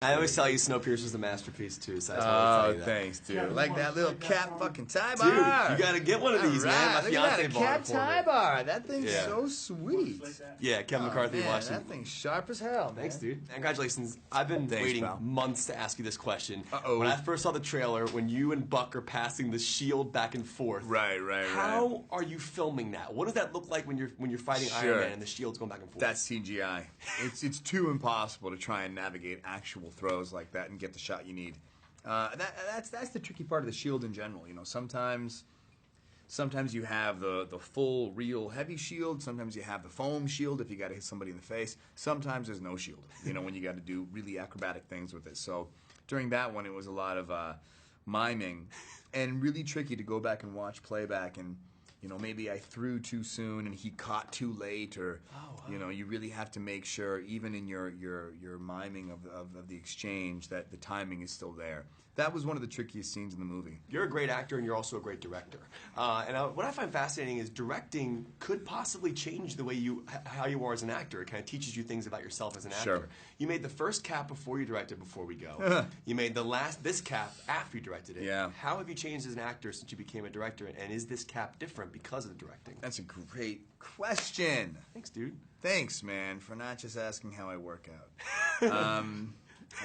I always tell you Snowpiercer's a masterpiece too, so I just wanted to Oh, tell you that. thanks, dude. Like that little cat fucking tie Dude, bar. you gotta get one of these, man. My Look at fiance that, a bought it cat for tie me. bar. That thing's Yeah. so sweet. Yeah, Kevin McCarthy Man, watching. that thing's sharp as hell, man. Thanks, dude. Congratulations. I've been Thanks, waiting pal. months to ask you this question. Uh-oh. When I first saw the trailer, when you and Buck are passing the shield back and forth. Right. How are you filming that? What does that look like when you're fighting Sure. Iron Man and the shield's going back and forth? That's CGI. It's too impossible to try and navigate actual throws like that and get the shot you need. That's the tricky part of the shield in general. You know, sometimes you have the full real heavy shield. Sometimes you have the foam shield if you got to hit somebody in the face. Sometimes there's no shield. You know, when you got to do really acrobatic things with it. So during that one, it was a lot of miming and really tricky to go back and watch playback and. You know, maybe I threw too soon and he caught too late, or you know, you really have to make sure, even in your miming of the exchange, that the timing is still there. That was one of the trickiest scenes in the movie. You're a great actor and you're also a great director. What I find fascinating is directing could possibly change the way how you are as an actor. It kind of teaches you things about yourself as an actor. Sure. You made the first cap before you directed Before We Go. You made this cap after you directed it. Yeah. How have you changed as an actor since you became a director, and is this cap different because of the directing? That's a great question. Thanks, dude. Thanks, man, for not just asking how I work out.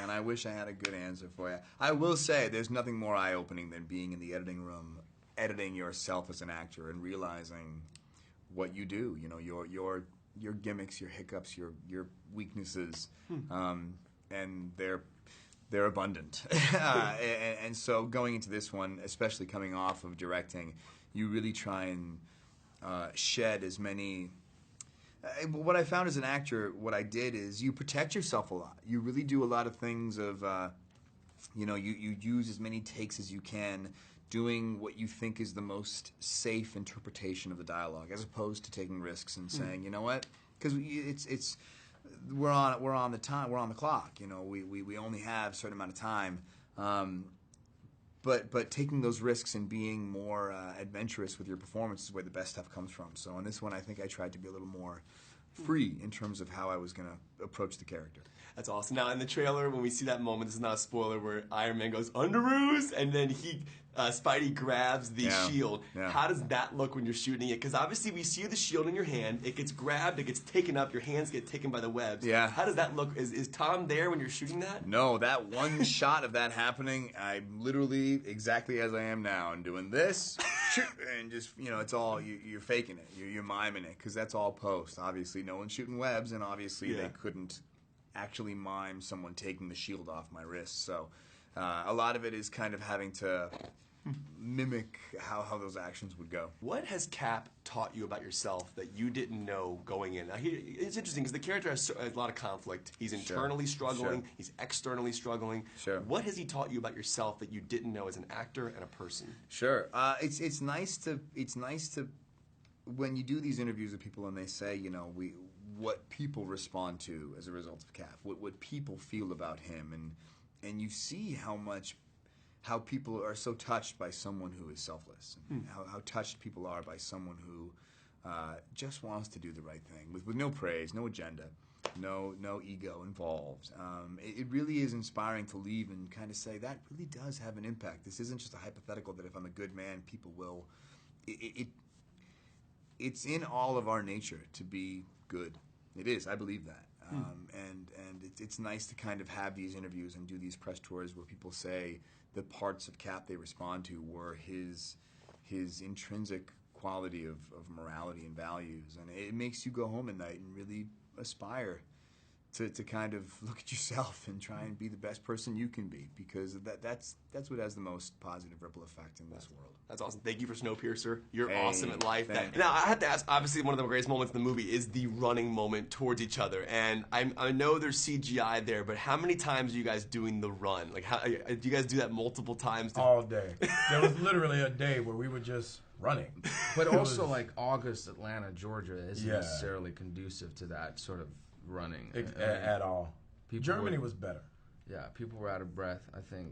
And I wish I had a good answer for you. I will say there's nothing more eye-opening than being in the editing room, editing yourself as an actor and realizing what you do. You know, your gimmicks, your hiccups, your weaknesses, and they're abundant. And so going into this one, especially coming off of directing, you really try and shed as many. What I found as an actor, what I did is you protect yourself a lot. You really do a lot of things of, you use as many takes as you can, doing what you think is the most safe interpretation of the dialogue, as opposed to taking risks and saying, you know what, because we're on the clock. You know, we only have a certain amount of time. But taking those risks and being more adventurous with your performance is where the best stuff comes from. So on this one, I think I tried to be a little more free in terms of how I was going to approach the character. That's awesome. Now, in the trailer, when we see that moment, this is not a spoiler, where Iron Man goes, Underoos, and then Spidey grabs the shield. Yeah. How does that look when you're shooting it? Because obviously we see the shield in your hand. It gets grabbed. It gets taken up. Your hands get taken by the webs. Yeah. How does that look? Is Tom there when you're shooting that? No, that one shot of that happening, I'm literally exactly as I am now and doing this, and just, you know, it's all, you're faking it. You're miming it, because that's all post. Obviously, no one's shooting webs, and obviously they couldn't actually mime someone taking the shield off my wrist. So a lot of it is kind of having to mimic how those actions would go. What has Cap taught you about yourself that you didn't know going in? Now, it's interesting because the character has a lot of conflict. He's internally struggling. Sure. He's externally struggling. Sure. What has he taught you about yourself that you didn't know as an actor and a person? Sure. It's nice to when you do these interviews with people and they say, you know, what people respond to as a result of Cap, what people feel about him, and you see how people are so touched by someone who is selfless, and how touched people are by someone who just wants to do the right thing with no praise, no agenda, no ego involved. It really is inspiring to leave and kind of say that really does have an impact. This isn't just a hypothetical that if I'm a good man, people will. It's in all of our nature to be good. It is. I believe that. And it's nice to kind of have these interviews and do these press tours where people say the parts of Cap they respond to were his intrinsic quality of morality and values. And it makes you go home at night and really aspire to kind of look at yourself and try and be the best person you can be, because that's what has the most positive ripple effect in this world. That's awesome. Thank you for Snowpiercer. You're Hey, awesome at life. thanks. Now, I have to ask, obviously one of the greatest moments in the movie is the running moment towards each other. And I know there's CGI there, but how many times are you guys doing the run? Like, do you guys do that multiple times? All day. There was literally a day where we were just running. But also, like, August, Atlanta, Georgia isn't necessarily conducive to that sort of running. At all. People Germany would- was better. Yeah, people were out of breath. I think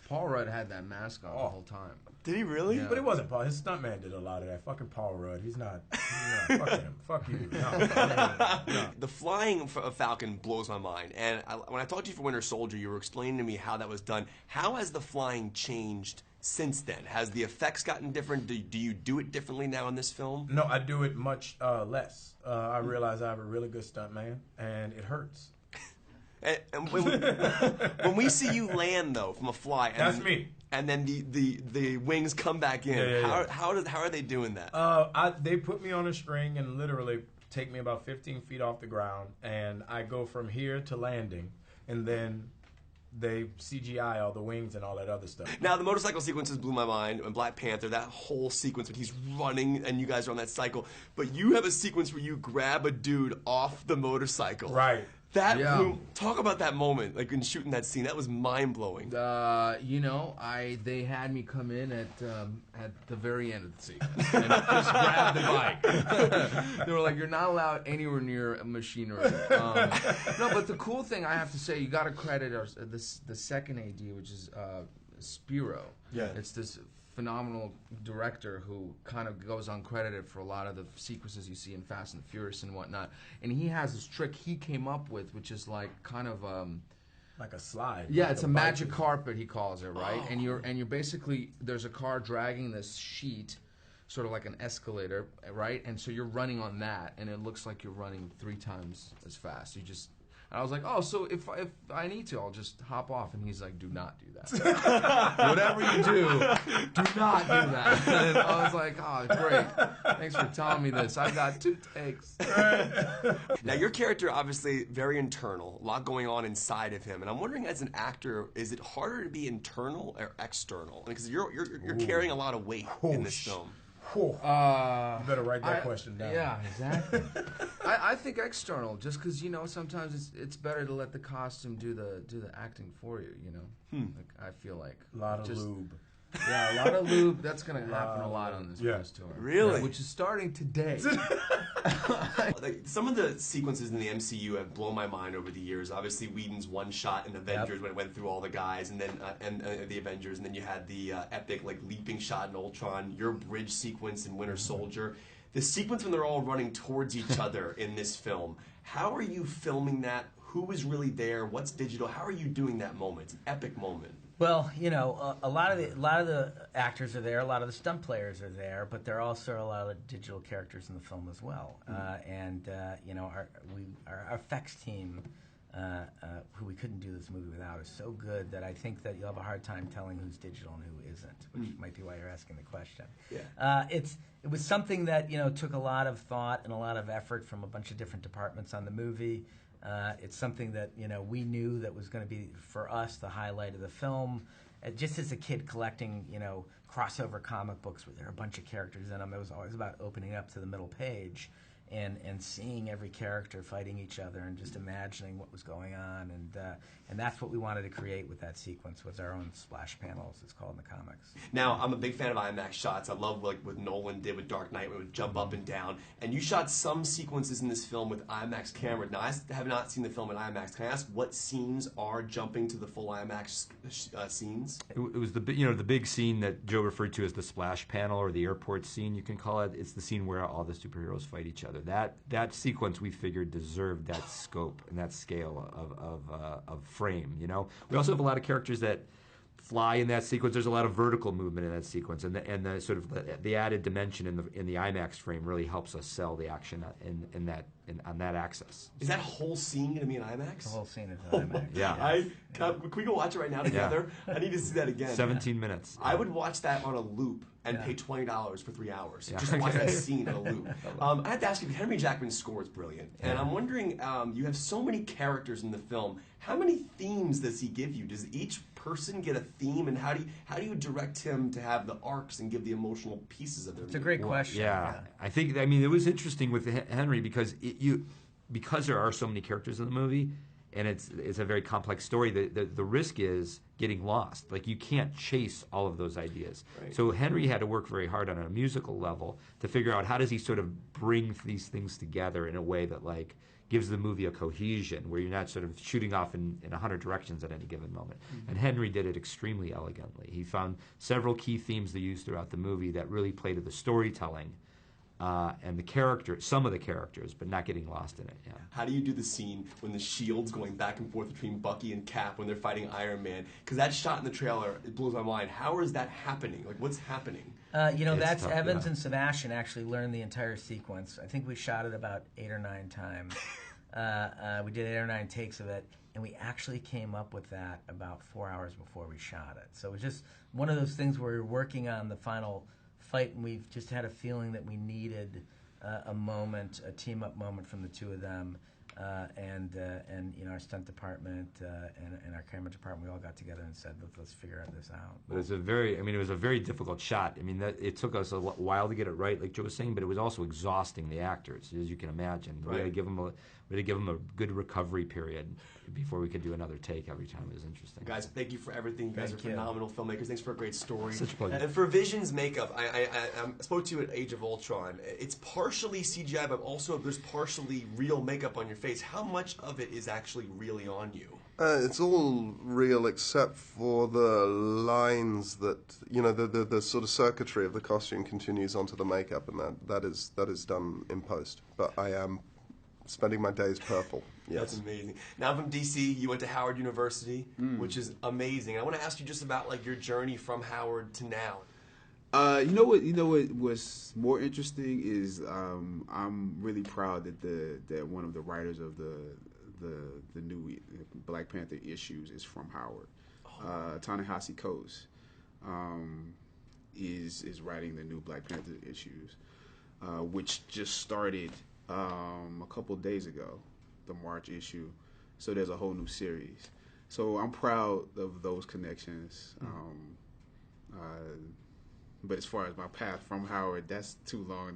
Paul Rudd had that mask on the whole time. Did he really? Yeah. But it wasn't Paul. His stuntman did a lot of that. Fucking Paul Rudd. He's not. Fuck him. Fuck you. No. The flying of Falcon blows my mind. And when I talked to you for Winter Soldier, you were explaining to me how that was done. How has the flying changed since then? Has the effects gotten different? Do you do it differently now in this film? No, I do it much less. I realize I have a really good stuntman, and it hurts. And when we see you land though from a fly, and That's then, me. And then the wings come back in. Yeah. How are they doing that? They put me on a string and literally take me about 15 feet off the ground, and I go from here to landing, and then they CGI all the wings and all that other stuff. Now, the motorcycle sequences blew my mind. And Black Panther, that whole sequence when he's running and you guys are on that cycle. But you have a sequence where you grab a dude off the motorcycle. Right. That talk about that moment, like in shooting that scene. That was mind blowing. They had me come in at the very end of the sequence and just grab the bike. They were like, "You're not allowed anywhere near machinery." No, but the cool thing I have to say, you got to credit the second AD, which is Spiro. Yeah. It's this phenomenal director who kind of goes uncredited for a lot of the sequences you see in Fast and Furious and whatnot. And he has this trick he came up with, which is like kind of like a slide. yeah, like it's a magic carpet, he calls it, right? Oh. And you're basically, there's a car dragging this sheet, sort of like an escalator, right? And so you're running on that, and it looks like you're running 3 times as fast. And I was like, oh, so if I need to, I'll just hop off. And he's like, do not do that. Whatever you do not do that. And I was like, oh, great. Thanks for telling me this. I've got 2 takes. Now, your character, obviously, very internal. A lot going on inside of him. And I'm wondering, as an actor, is it harder to be internal or external? Because you're carrying a lot of weight in this film. You better write that question down. Yeah, exactly. I think external, just because sometimes it's better to let the costume do the acting for you. Like, I feel like A lot of lube. Yeah, a lot of lube. That's gonna happen a lot on this press tour. Really? Which is starting today. Like, some of the sequences in the MCU have blown my mind over the years. Obviously, Whedon's one shot in Avengers when it went through all the guys, and then the Avengers, and then you had the epic leaping shot in Ultron. Your bridge sequence in Winter Soldier. The sequence when they're all running towards each other in this film. How are you filming that? Who is really there? What's digital? How are you doing that moment? It's an epic moment. Well, a lot of the actors are there, a lot of the stunt players are there, but there are also a lot of the digital characters in the film as well. Our effects team, who we couldn't do this movie without, is so good that I think that you'll have a hard time telling who's digital and who isn't, which might be why you're asking the question. Yeah. It was something that took a lot of thought and a lot of effort from a bunch of different departments on the movie. It's something that we knew that was going to be, for us, the highlight of the film. Just as a kid collecting crossover comic books where there are a bunch of characters in them, it was always about opening up to the middle page and seeing every character fighting each other and just imagining what was going on, and that's what we wanted to create with that sequence, was our own splash panel, as it's called in the comics. Now, I'm a big fan of IMAX shots. I love what Nolan did with Dark Knight, where it would jump up and down. And you shot some sequences in this film with IMAX camera. Now, I have not seen the film in IMAX. Can I ask what scenes are jumping to the full IMAX scenes? It was the big scene that Joe referred to as the splash panel, or the airport scene, you can call it. It's the scene where all the superheroes fight each other. That sequence, we figured, deserved that scope and that scale of frame. We also have a lot of characters that fly in that sequence. There's a lot of vertical movement in that sequence, and the sort of the added dimension in the IMAX frame really helps us sell the action on that axis. Is that whole scene going to be in IMAX? The whole scene is in IMAX. Yeah. Can we go watch it right now together? I need to see that again. 17 minutes. I would watch that on a loop and pay $20 for 3 hours just to watch that scene on a loop. I have to ask you, Henry Jackman's score is brilliant, and I'm wondering, you have so many characters in the film. How many themes does he give you? Does each person get a theme, and how do you direct him to have the arcs and give the emotional pieces of their? It's a great question. Yeah, I think it was interesting with Henry because there are so many characters in the movie, and it's a very complex story. The risk is getting lost. Like, you can't chase all of those ideas. Right. So Henry had to work very hard on a musical level to figure out how does he sort of bring these things together in a way that gives the movie a cohesion where you're not sort of shooting off in 100 directions at any given moment. And Henry did it extremely elegantly. He found several key themes to use throughout the movie that really play to the storytelling and the character, some of the characters, but not getting lost in it. Yeah. How do you do the scene when the shield's going back and forth between Bucky and Cap when they're fighting Iron Man? Because that shot in the trailer, it blows my mind. How is that happening? Like, what's happening? That's tough, Evans yeah. and Sebastian actually learned the entire sequence. I think we shot it about 8 or 9 times. We did 8 or 9 takes of it, and we actually came up with that about 4 hours before we shot it. So it was just one of those things where we were working on the final fight, and we've just had a feeling that we needed a moment, a team-up moment from the two of them. And our stunt department and our camera department, we all got together and said, let's figure this out. But it was a very difficult shot. I mean, it took us a while to get it right, like Joe was saying, but it was also exhausting the actors, as you can imagine. Right. We had to give them a good recovery period before we could do another take every time. It was interesting. Guys, thank you for everything. You guys Thank are you. phenomenal filmmakers. Thanks for a great story. Such a pleasure. And for Vision's makeup, I spoke to you at Age of Ultron. It's partially CGI, but also there's partially real makeup on your face. How much of it is actually really on you? It's all real except for the lines that, the sort of circuitry of the costume continues onto the makeup, and that is done in post. But I am spending my days purple. Yes. That's amazing. Now from DC, you went to Howard University, which is amazing. I want to ask you just about like your journey from Howard to now. You know what was more interesting is I'm really proud that one of the writers of the new Black Panther issues is from Howard. Ta-Nehisi Coates is writing the new Black Panther issues, which just started a couple days ago, the March issue. So there's a whole new series. So I'm proud of those connections. But as far as my path from Howard, that's too long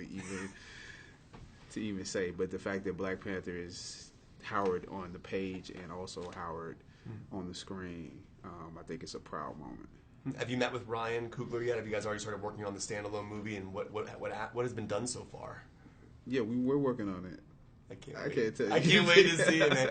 to even say. But the fact that Black Panther is Howard on the page and also Howard on the screen, I think it's a proud moment. Have you met with Ryan Coogler yet? Have you guys already started working on the standalone movie, and what has been done so far? Yeah, we're working on it. I can't tell you. I can't wait to see it, man.